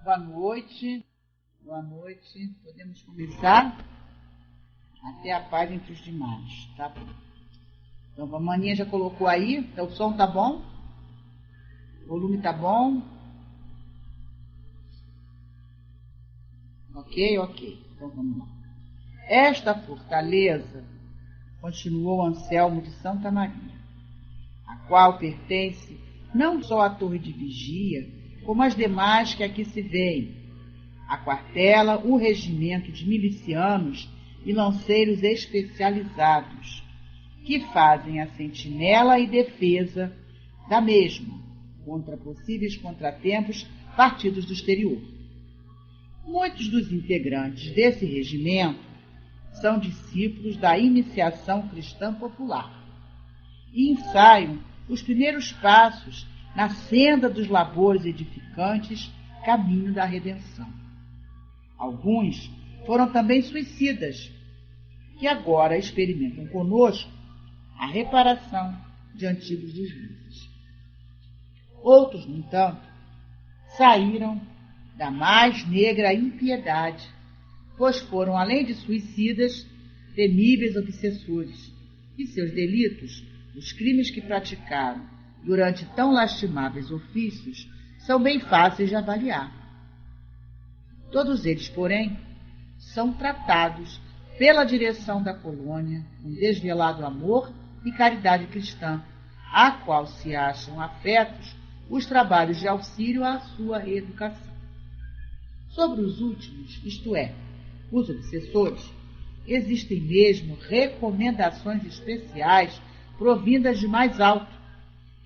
Boa noite. Boa noite. Podemos começar? Até a paz entre os demais, tá bom? Então, a Maninha já colocou aí. Então, o som tá bom? O volume tá bom? Ok. Então, vamos lá. Esta fortaleza, continuou Anselmo de Santa Maria, a qual pertence não só a torre de vigia, como as demais que aqui se veem, aquartela o regimento de milicianos e lanceiros especializados, que fazem a sentinela e defesa da mesma, contra possíveis contratempos partidos do exterior. Muitos dos integrantes desse regimento são discípulos da iniciação cristã popular e ensaiam os primeiros passos na senda dos labores edificantes, caminho da redenção. Alguns foram também suicidas, que agora experimentam conosco a reparação de antigos deslizes. Outros, no entanto, saíram da mais negra impiedade, pois foram, além de suicidas, temíveis obsessores, e seus delitos, os crimes que praticaram durante tão lastimáveis ofícios, são bem fáceis de avaliar. Todos eles, porém, são tratados pela direção da colônia com desvelado amor e caridade cristã, a qual se acham afetos os trabalhos de auxílio à sua reeducação. Sobre os últimos, isto é, os obsessores, existem mesmo recomendações especiais provindas de mais alto,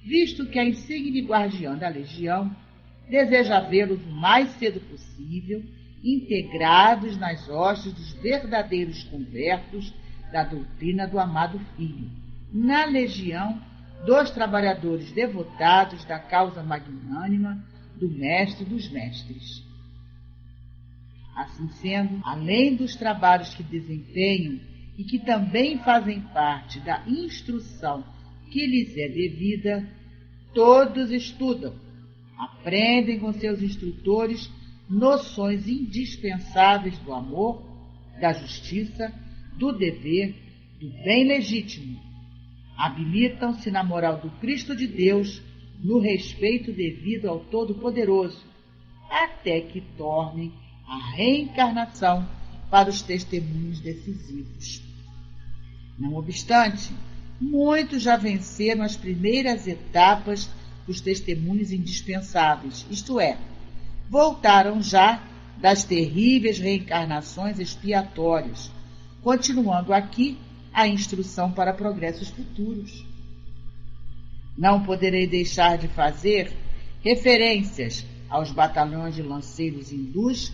visto que a insigne guardiã da legião deseja vê-los o mais cedo possível integrados nas hostes dos verdadeiros convertos da doutrina do amado Filho, na legião dos trabalhadores devotados da causa magnânima do Mestre dos Mestres. Assim sendo, além dos trabalhos que desempenham e que também fazem parte da instrução que lhes é devida, todos estudam, aprendem com seus instrutores noções indispensáveis do amor, da justiça, do dever, do bem legítimo. Habilitam-se na moral do Cristo de Deus, no respeito devido ao Todo-Poderoso, até que tornem a reencarnação para os testemunhos decisivos. Não obstante, muitos já venceram as primeiras etapas dos testemunhos indispensáveis, isto é, voltaram já das terríveis reencarnações expiatórias, continuando aqui a instrução para progressos futuros. Não poderei deixar de fazer referências aos batalhões de lanceiros hindus,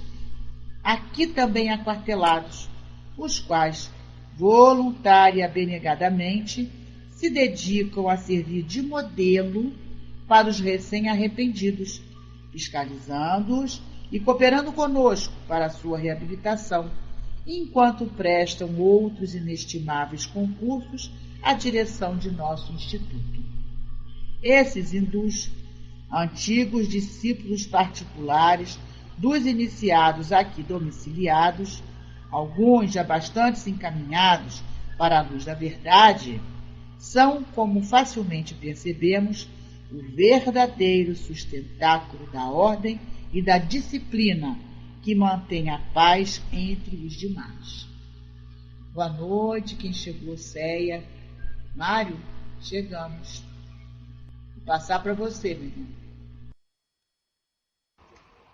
aqui também aquartelados, os quais, voluntária e abnegadamente, se dedicam a servir de modelo para os recém-arrependidos, fiscalizando-os e cooperando conosco para a sua reabilitação, enquanto prestam outros inestimáveis concursos à direção de nosso Instituto. Esses hindus, antigos discípulos particulares dos iniciados aqui domiciliados, alguns já bastante encaminhados para a luz da verdade, são, como facilmente percebemos, o verdadeiro sustentáculo da ordem e da disciplina que mantém a paz entre os demais. Boa noite, quem chegou, Céia. Mário, chegamos. Vou passar para você, meu irmão.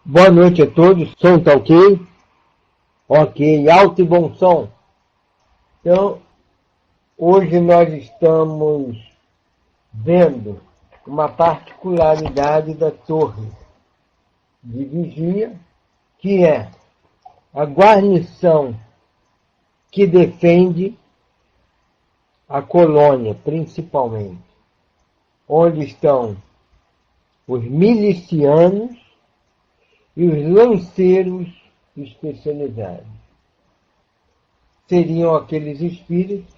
Boa noite a todos. Som tá ok? Ok, alto e bom som. Então, hoje nós estamos vendo uma particularidade da torre de vigia, que é a guarnição que defende a colônia, principalmente, onde estão os milicianos e os lanceiros especializados. Seriam aqueles espíritos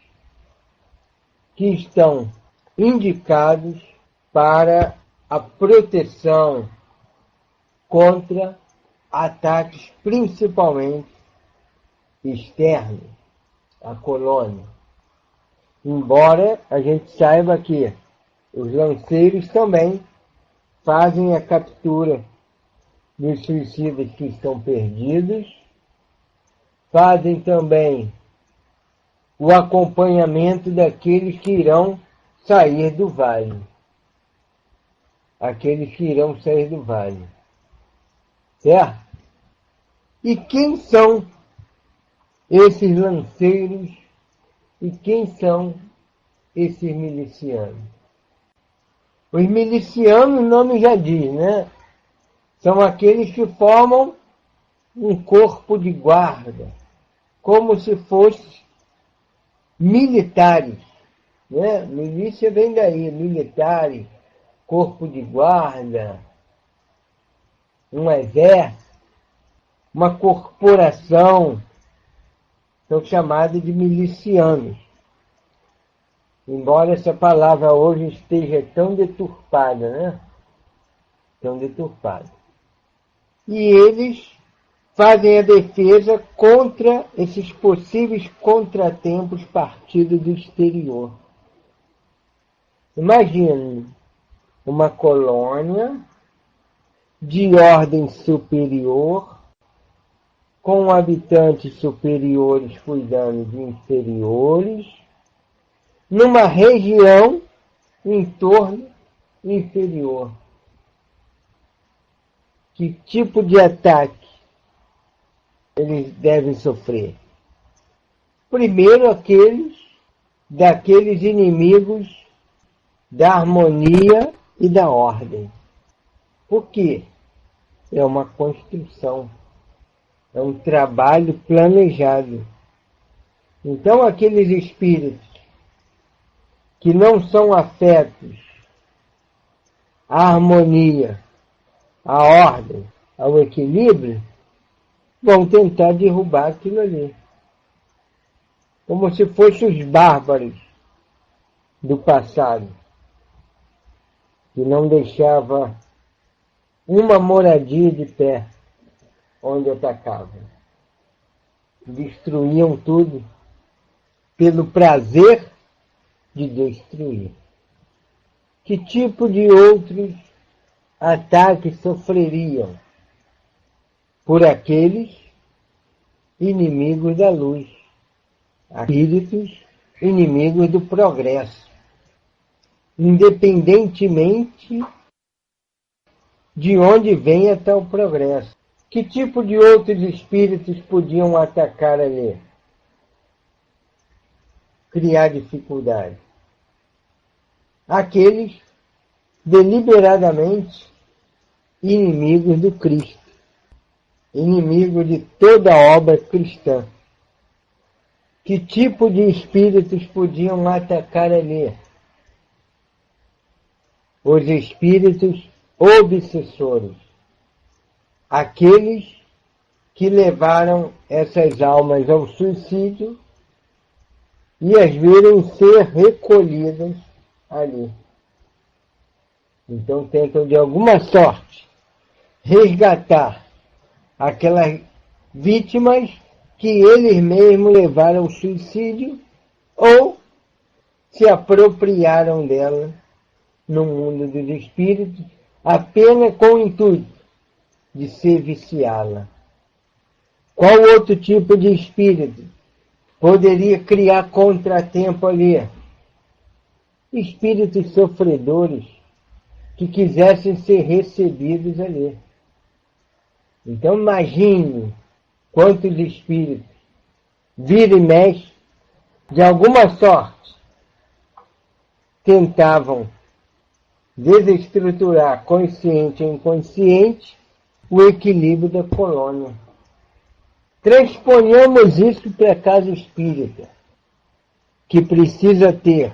que estão indicados para a proteção contra ataques principalmente externos à colônia. Embora a gente saiba que os lanceiros também fazem a captura dos suicidas que estão perdidos, fazem também o acompanhamento daqueles que irão sair do vale. Aqueles que irão sair do vale. Certo? E quem são esses lanceiros e quem são esses milicianos? Os milicianos, o nome já diz, né? São aqueles que formam um corpo de guarda, como se fossem militares. Né? Milícia vem daí, militares, corpo de guarda, um exército, uma corporação, são chamados de milicianos. Embora essa palavra hoje esteja tão deturpada, né? Tão deturpada. E eles fazem a defesa contra esses possíveis contratempos partidos do exterior. Imagine uma colônia de ordem superior, com habitantes superiores cuidando de inferiores, numa região em torno inferior. Que tipo de ataque eles devem sofrer? Primeiro, daqueles inimigos da harmonia e da ordem. Por quê? É uma construção, é um trabalho planejado. Então, aqueles espíritos que não são afetos à harmonia, à ordem, ao equilíbrio, vão tentar derrubar aquilo ali. Como se fossem os bárbaros do passado, que não deixava uma moradia de pé onde atacavam. Destruíam tudo pelo prazer de destruir. Que tipo de outros ataques sofreriam por aqueles inimigos da luz, espíritos inimigos do progresso, independentemente de onde venha tal progresso? Que tipo de outros espíritos podiam atacar ali? Criar dificuldade. Aqueles deliberadamente inimigos do Cristo, inimigos de toda a obra cristã. Que tipo de espíritos podiam atacar ali? Os espíritos obsessores, aqueles que levaram essas almas ao suicídio e as viram ser recolhidas ali. Então tentam de alguma sorte resgatar aquelas vítimas que eles mesmos levaram ao suicídio ou se apropriaram dela no mundo dos espíritos, apenas com o intuito de serviciá-la. Qual outro tipo de espírito poderia criar contratempo ali? Espíritos sofredores que quisessem ser recebidos ali. Então imagine quantos espíritos vira e mexe, de alguma sorte, tentavam desestruturar, consciente ou inconsciente, o equilíbrio da colônia. Transponhamos isso para a casa espírita, que precisa ter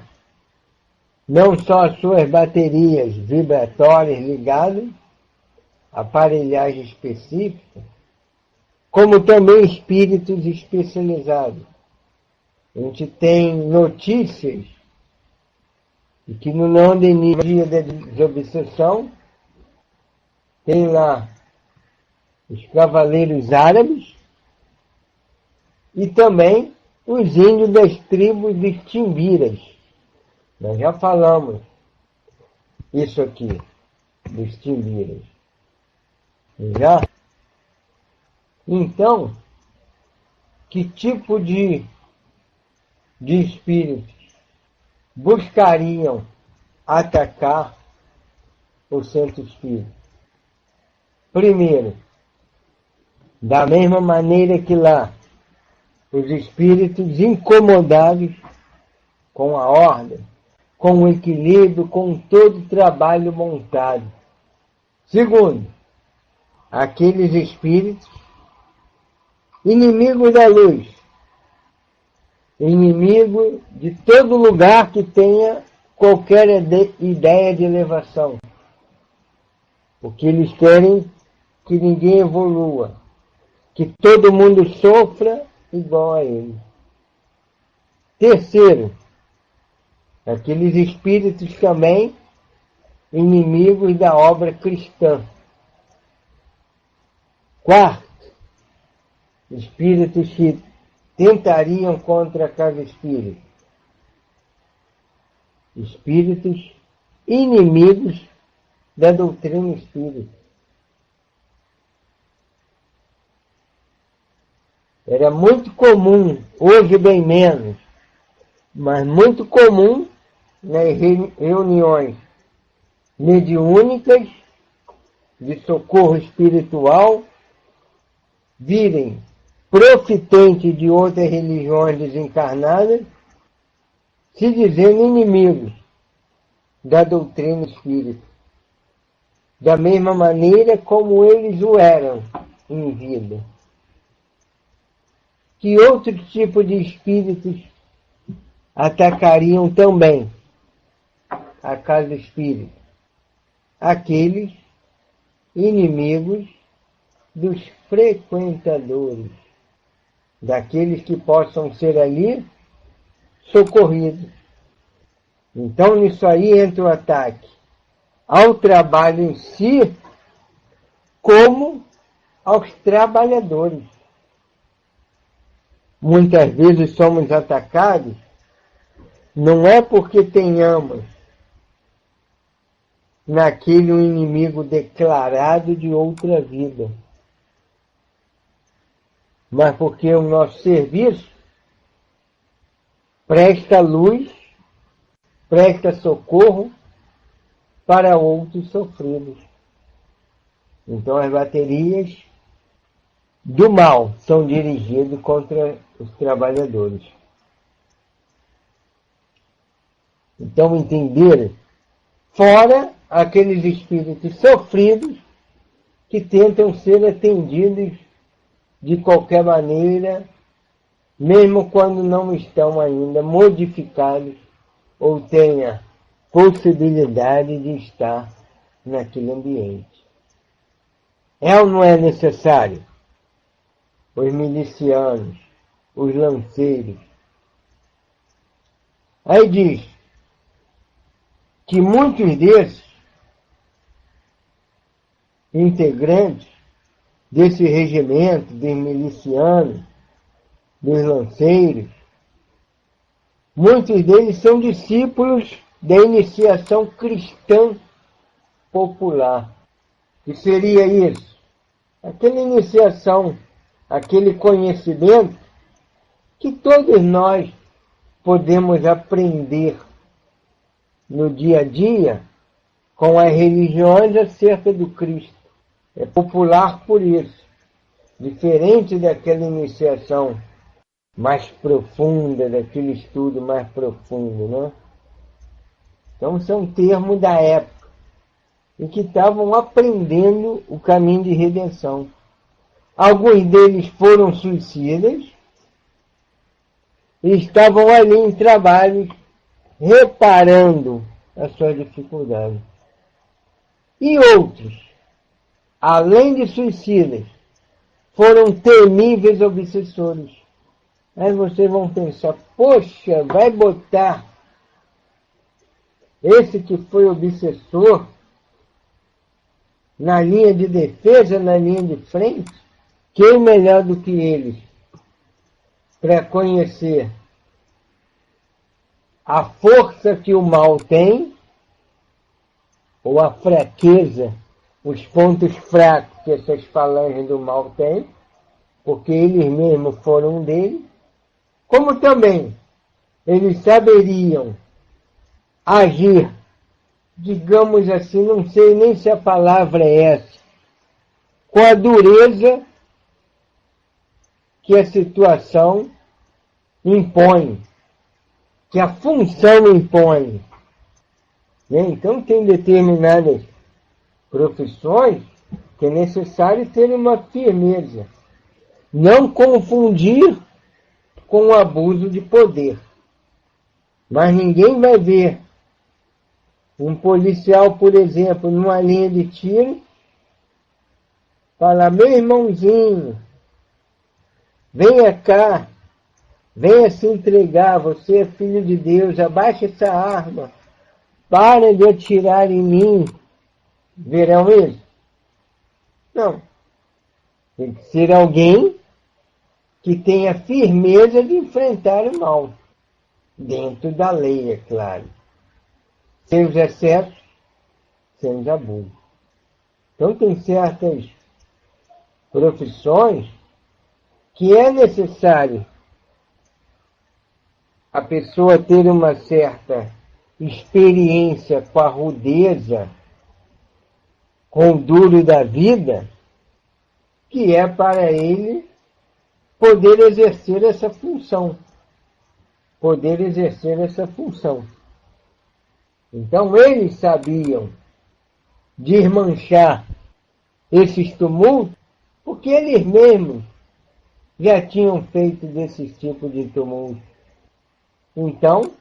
não só as suas baterias vibratórias ligadas, aparelhagem específica, como também espíritos especializados. A gente tem notícias de que no não dia da desobsessão tem lá os cavaleiros árabes e também os índios das tribos de Timbiras. Nós já falamos isso aqui, dos Timbiras. Já? Então, que tipo de espíritos buscariam atacar o centro espírita? Primeiro, da mesma maneira que lá, os espíritos incomodados com a ordem, com o equilíbrio, com todo o trabalho montado. Segundo, aqueles espíritos inimigos da luz, inimigo de todo lugar que tenha qualquer ideia de elevação. Porque eles querem que ninguém evolua, que todo mundo sofra igual a ele. Terceiro, aqueles espíritos também inimigos da obra cristã. Quarto, espíritos que tentariam contra a casa espírita. Espíritos inimigos da doutrina espírita. Era muito comum, hoje bem menos, mas muito comum nas reuniões mediúnicas de socorro espiritual virem profitentes de outras religiões desencarnadas se dizendo inimigos da doutrina espírita, da mesma maneira como eles o eram em vida. Que outro tipo de espíritos atacariam também a casa espírita? Aqueles inimigos dos frequentadores, daqueles que possam ser ali socorridos. Então, nisso aí entra o ataque ao trabalho em si, como aos trabalhadores. Muitas vezes somos atacados, não é porque tenhamos naquele um inimigo declarado de outra vida, mas porque o nosso serviço presta luz, presta socorro para outros sofridos. Então as baterias do mal são dirigidas contra os trabalhadores. Então entender, fora aqueles espíritos sofridos que tentam ser atendidos de qualquer maneira, mesmo quando não estão ainda modificados ou tenha possibilidade de estar naquele ambiente. É ou não é necessário? Os milicianos, os lanceiros. Aí diz que muitos desses integrantes desse regimento, dos milicianos, dos lanceiros, muitos deles são discípulos da iniciação cristã popular. Que seria isso? Aquela iniciação, aquele conhecimento que todos nós podemos aprender no dia a dia com as religiões acerca do Cristo. É popular por isso, diferente daquela iniciação mais profunda, daquele estudo mais profundo, né? Então são termos da época, em que estavam aprendendo o caminho de redenção. Alguns deles foram suicidas e estavam ali em trabalho, reparando as suas dificuldades. E outros, além de suicidas, foram temíveis obsessores. Aí vocês vão pensar, poxa, vai botar esse que foi obsessor na linha de defesa, na linha de frente, quem melhor do que eles para conhecer a força que o mal tem, ou a fraqueza, os pontos fracos que essas falanges do mal têm, porque eles mesmos foram dele, como também eles saberiam agir, digamos assim, não sei nem se a palavra é essa, com a dureza que a situação impõe, que a função impõe. Então tem determinadas profissões que é necessário ter uma firmeza. Não confundir com o abuso de poder. Mas ninguém vai ver um policial, por exemplo, numa linha de tiro, falar: meu irmãozinho, venha cá, venha se entregar, você é filho de Deus, abaixe essa arma, para de atirar em mim. Verão eles? Não. Tem que ser alguém que tenha firmeza de enfrentar o mal. Dentro da lei, é claro. Sem os excessos, sem os abusos. Então tem certas profissões que é necessário a pessoa ter uma certa experiência com a rudeza, com o duro da vida, que é para ele poder exercer essa função. Poder exercer essa função. Então eles sabiam desmanchar esses tumultos, porque eles mesmos já tinham feito desses tipos de tumultos. Então,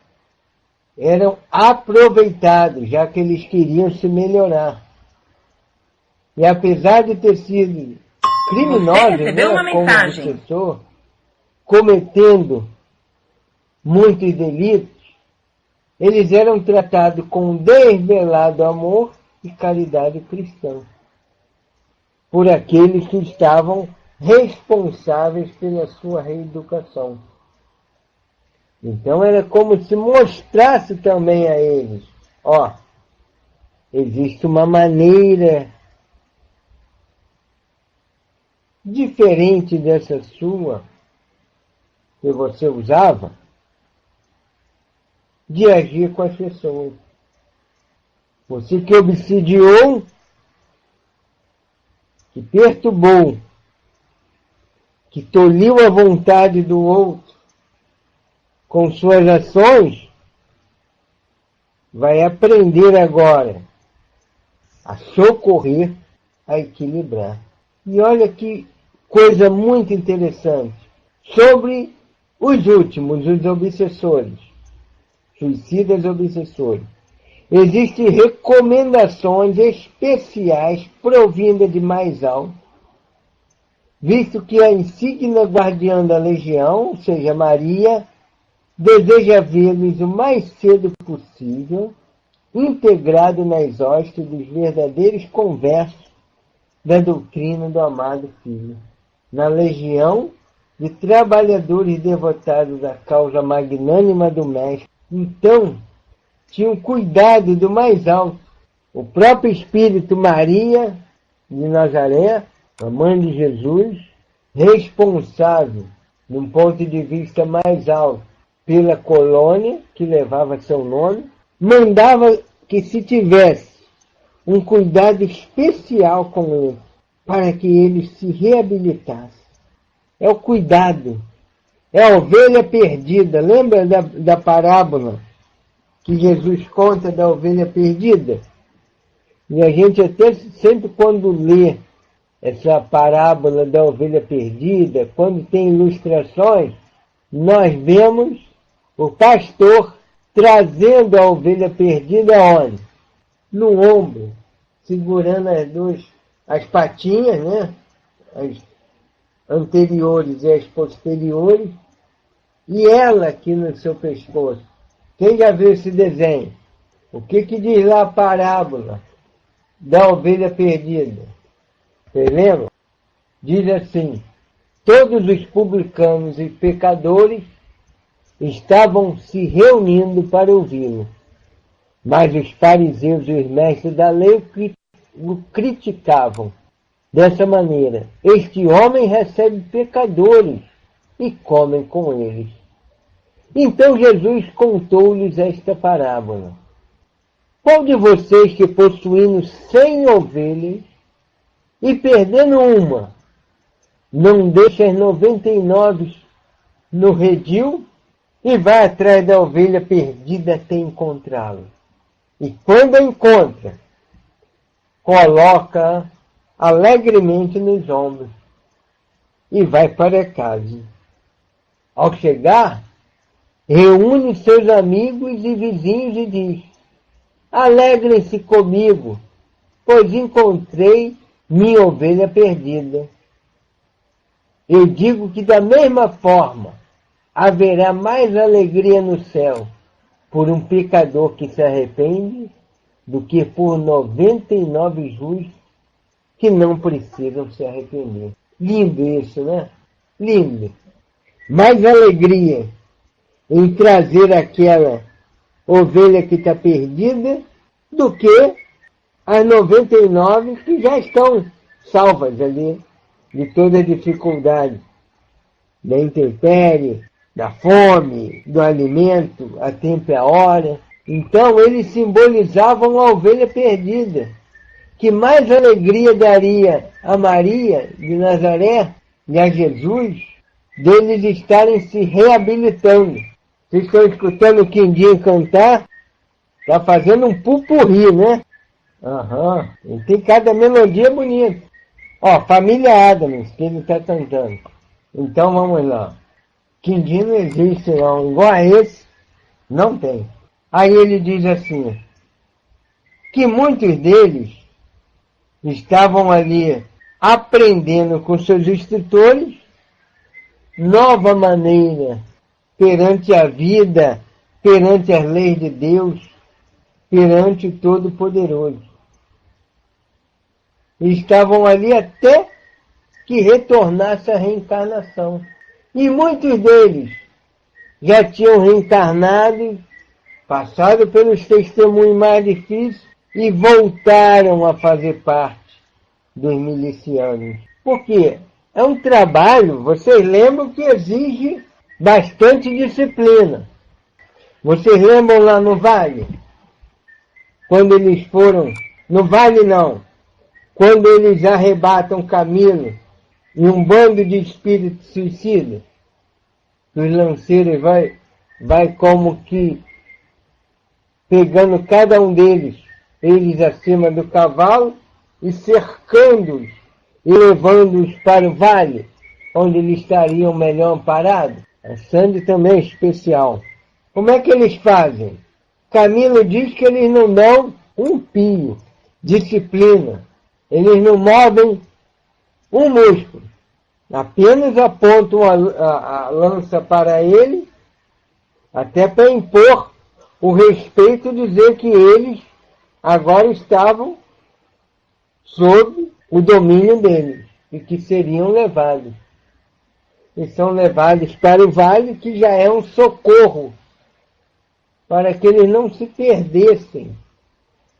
eram aproveitados, já que eles queriam se melhorar. E apesar de ter sido criminosos, como obsessor, cometendo muitos delitos, eles eram tratados com desvelado amor e caridade cristã por aqueles que estavam responsáveis pela sua reeducação. Então era como se mostrasse também a eles: ó, existe uma maneira diferente dessa sua que você usava de agir com as pessoas. Você que obsidiou, que perturbou, que tolhiu a vontade do outro com suas ações, vai aprender agora a socorrer, a equilibrar. E olha que coisa muito interessante sobre os últimos, os obsessores, suicidas obsessores. Existem recomendações especiais provindas de mais alto, visto que a insígnia guardiã da legião, ou seja, Maria, deseja vê-los o mais cedo possível integrado nas hostes dos verdadeiros conversos da doutrina do amado Filho, na legião de trabalhadores devotados à causa magnânima do Mestre. Então, tinham cuidado do mais alto. O próprio Espírito Maria de Nazaré, a mãe de Jesus, responsável, de um ponto de vista mais alto, pela colônia que levava seu nome, mandava que se tivesse um cuidado especial com ele, para que ele se reabilitasse. É o cuidado, é a ovelha perdida. Lembra da parábola que Jesus conta da ovelha perdida? E a gente até sempre quando lê essa parábola da ovelha perdida, quando tem ilustrações, nós vemos o pastor trazendo a ovelha perdida onde? No ombro, segurando as patinhas, né? As anteriores e as posteriores, e ela aqui no seu pescoço. Quem já viu esse desenho? O que diz lá a parábola? da ovelha perdida. Vocês lembram? Diz assim: todos os publicanos e pecadores estavam se reunindo para ouvi-lo, mas os fariseus e os mestres da lei o criticavam dessa maneira: este homem recebe pecadores e come com eles. Então Jesus contou-lhes esta parábola: qual de vocês que, possuindo 100 ovelhas e perdendo uma, não deixa as 99 no redil e vai atrás da ovelha perdida até encontrá-la? E quando a encontra, coloca-a alegremente nos ombros e vai para casa. Ao chegar, reúne seus amigos e vizinhos e diz: alegrem-se comigo, pois encontrei minha ovelha perdida. Eu digo que da mesma forma haverá mais alegria no céu por um pecador que se arrepende do que por 99 justos que não precisam se arrepender. Lindo isso, né? Lindo. Mais alegria em trazer aquela ovelha que está perdida do que as 99 que já estão salvas ali de toda a dificuldade, da intempérie, da fome, do alimento, a tempo e a hora. Então eles simbolizavam a ovelha perdida, que mais alegria daria a Maria de Nazaré e a Jesus deles estarem se reabilitando. Vocês estão escutando o Quindinho cantar? Está fazendo um pupurri, né? Aham. E tem cada melodia bonita. Ó, Família Adams, que ele está cantando. Então vamos lá. Quindinho não existe não. Igual a esse, não tem. Aí ele diz assim, que muitos deles estavam ali aprendendo com seus instrutores nova maneira perante a vida, perante as leis de Deus, perante o Todo-Poderoso. E estavam ali até que retornasse a reencarnação. E muitos deles já tinham reencarnado, passado pelos testemunhos mais difíceis e voltaram a fazer parte dos milicianos. Por quê? É um trabalho, vocês lembram, que exige bastante disciplina. Vocês lembram lá no Vale? Quando eles foram... No Vale não. Quando eles arrebatam Camilo e um bando de espíritos suicidas, os lanceiros vai como que pegando cada um deles, eles acima do cavalo e cercando-os e levando-os para o vale, onde eles estariam melhor amparados. A Sandy também é especial. Como é que eles fazem? Camilo diz que eles não dão um pio, disciplina. Eles não movem um músculo. Apenas apontam a lança para ele, até para impor o respeito, dizer que eles agora estavam sob o domínio deles e que seriam levados. E são levados para o vale, que já é um socorro, para que eles não se perdessem,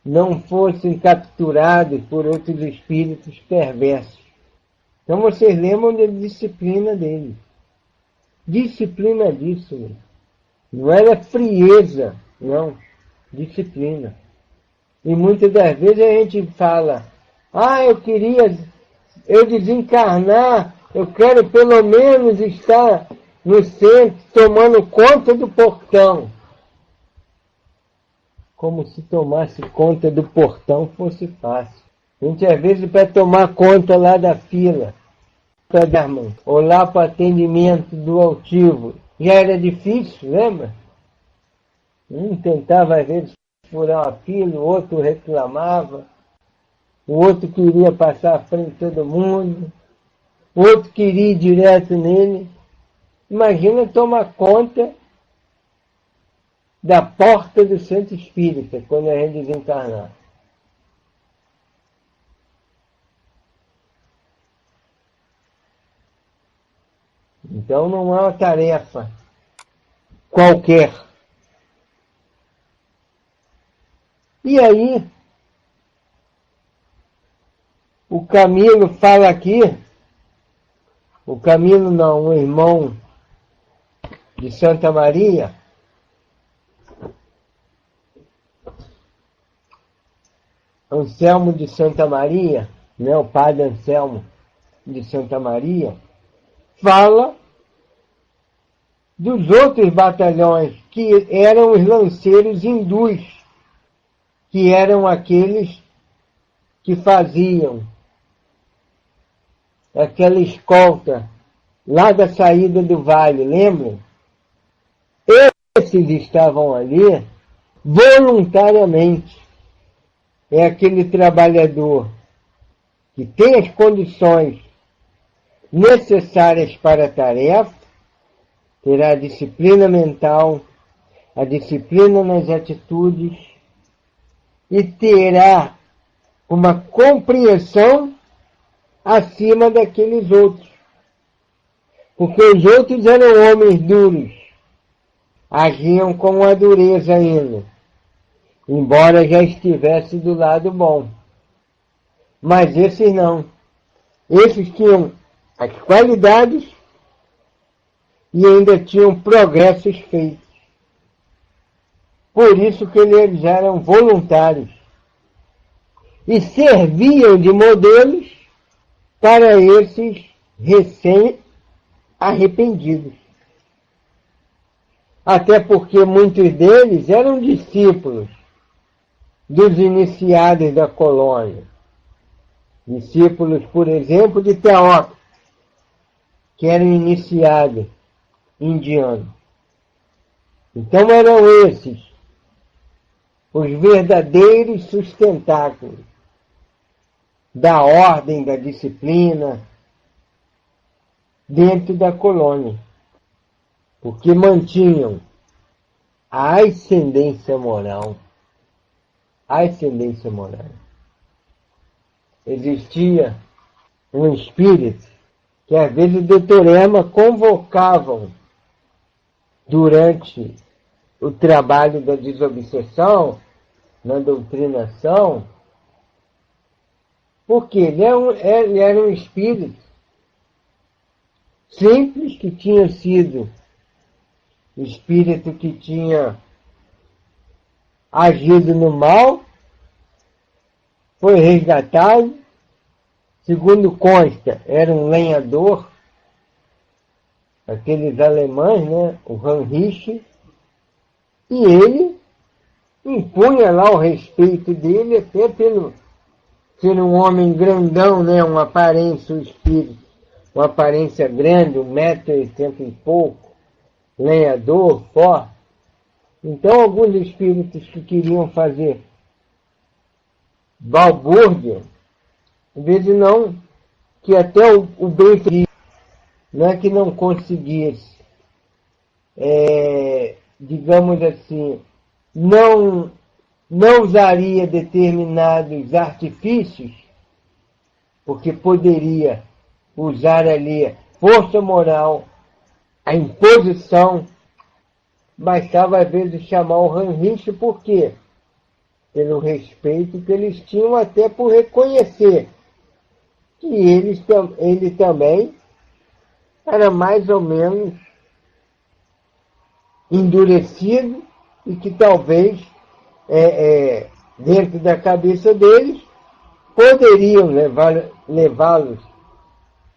não fossem capturados por outros espíritos perversos. Então vocês lembram da disciplina deles. Disciplinadíssimo. Não era frieza, não. Disciplina. E muitas das vezes a gente fala, eu desencarnar, eu quero pelo menos estar no centro tomando conta do portão. Como se tomasse conta do portão fosse fácil. A gente às vezes para tomar conta lá da fila, ou lá para atendimento do altivo, já era difícil, lembra? Um tentava às vezes furar uma fila, o outro reclamava, o outro queria passar à frente de todo mundo, o outro queria ir direto nele. Imagina tomar conta da porta do centro espírita, quando a gente desencarnar. Então não é uma tarefa qualquer. E aí, o Camilo fala aqui, o Camilo não, o irmão de Santa Maria, Anselmo de Santa Maria, né, o padre Anselmo de Santa Maria, fala dos outros batalhões que eram os lanceiros hindus, que eram aqueles que faziam aquela escolta lá da saída do vale, lembram? Esses estavam ali voluntariamente. É aquele trabalhador que tem as condições necessárias para a tarefa, terá a disciplina mental, a disciplina nas atitudes e terá uma compreensão acima daqueles outros. Porque os outros eram homens duros, agiam com a dureza ainda, embora já estivesse do lado bom. Mas esses não. Esses tinham as qualidades e ainda tinham progressos feitos. Por isso que eles eram voluntários e serviam de modelos para esses recém-arrependidos. Até porque muitos deles eram discípulos dos iniciados da colônia. Discípulos, por exemplo, de Teócrito, que eram iniciados indianos. Então eram esses os verdadeiros sustentáculos da ordem, da disciplina dentro da colônia, porque mantinham a ascendência moral. A ascendência moral. Existia um espírito que às vezes o doutor Erma convocavam durante o trabalho da desobsessão, na doutrinação, porque ele era um espírito simples, que tinha sido espírito que tinha agido no mal, foi resgatado, segundo consta, era um lenhador, aqueles alemães, né, o Heinrich, e ele impunha lá o respeito dele até pelo ser um homem grandão, né, uma aparência, um espírito, uma aparência grande, 1,80 m e pouco, lenhador, forte. Então alguns espíritos que queriam fazer balbúrdia, às vezes não, que até o bem não é que não conseguisse, digamos assim, não usaria determinados artifícios, porque poderia usar ali força moral, a imposição. Bastava às vezes chamar o Heinrich, por quê? Pelo respeito que eles tinham, até por reconhecer que ele também era mais ou menos endurecido e que talvez dentro da cabeça deles poderiam levá-los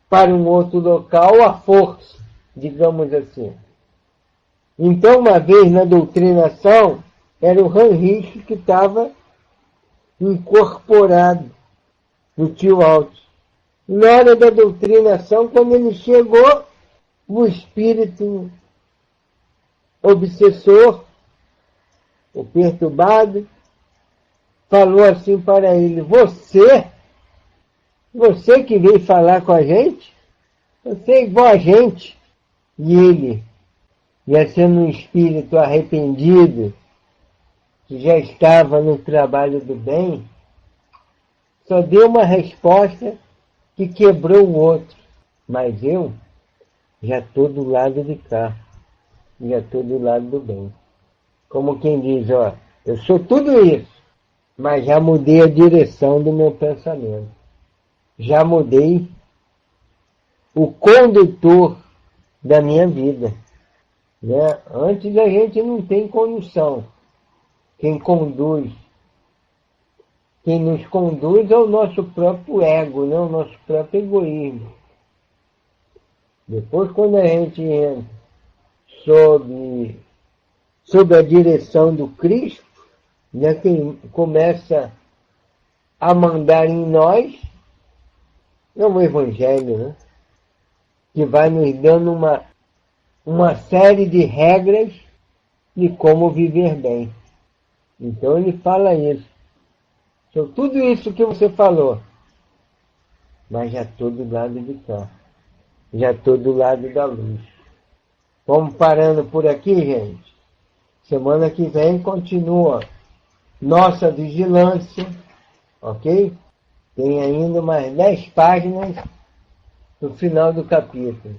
para um outro local à força, digamos assim. Então, uma vez na doutrinação, era o Heinrich que estava incorporado no tio Alto. Na hora da doutrinação, quando ele chegou, o espírito obsessor, o perturbado, falou assim para ele: você que veio falar com a gente, você é igual a gente. E ele, já sendo um espírito arrependido, que já estava no trabalho do bem, só deu uma resposta que quebrou o outro. Mas eu já estou do lado de cá, já estou do lado do bem. Como quem diz, ó, eu sou tudo isso, mas já mudei a direção do meu pensamento. Já mudei o condutor da minha vida. Né? Antes a gente não tem condução. Quem nos conduz é o nosso próprio ego, né? O nosso próprio egoísmo. Depois, quando a gente entra sob a direção do Cristo, né? Quem começa a mandar em nós é o Evangelho, né? Que vai nos dando uma série de regras de como viver bem. Então ele fala isso. Então, tudo isso que você falou, mas já estou do lado de cá. Já estou do lado da luz. Vamos parando por aqui, gente. Semana que vem continua nossa vigilância, ok? Tem ainda mais 10 páginas no final do capítulo.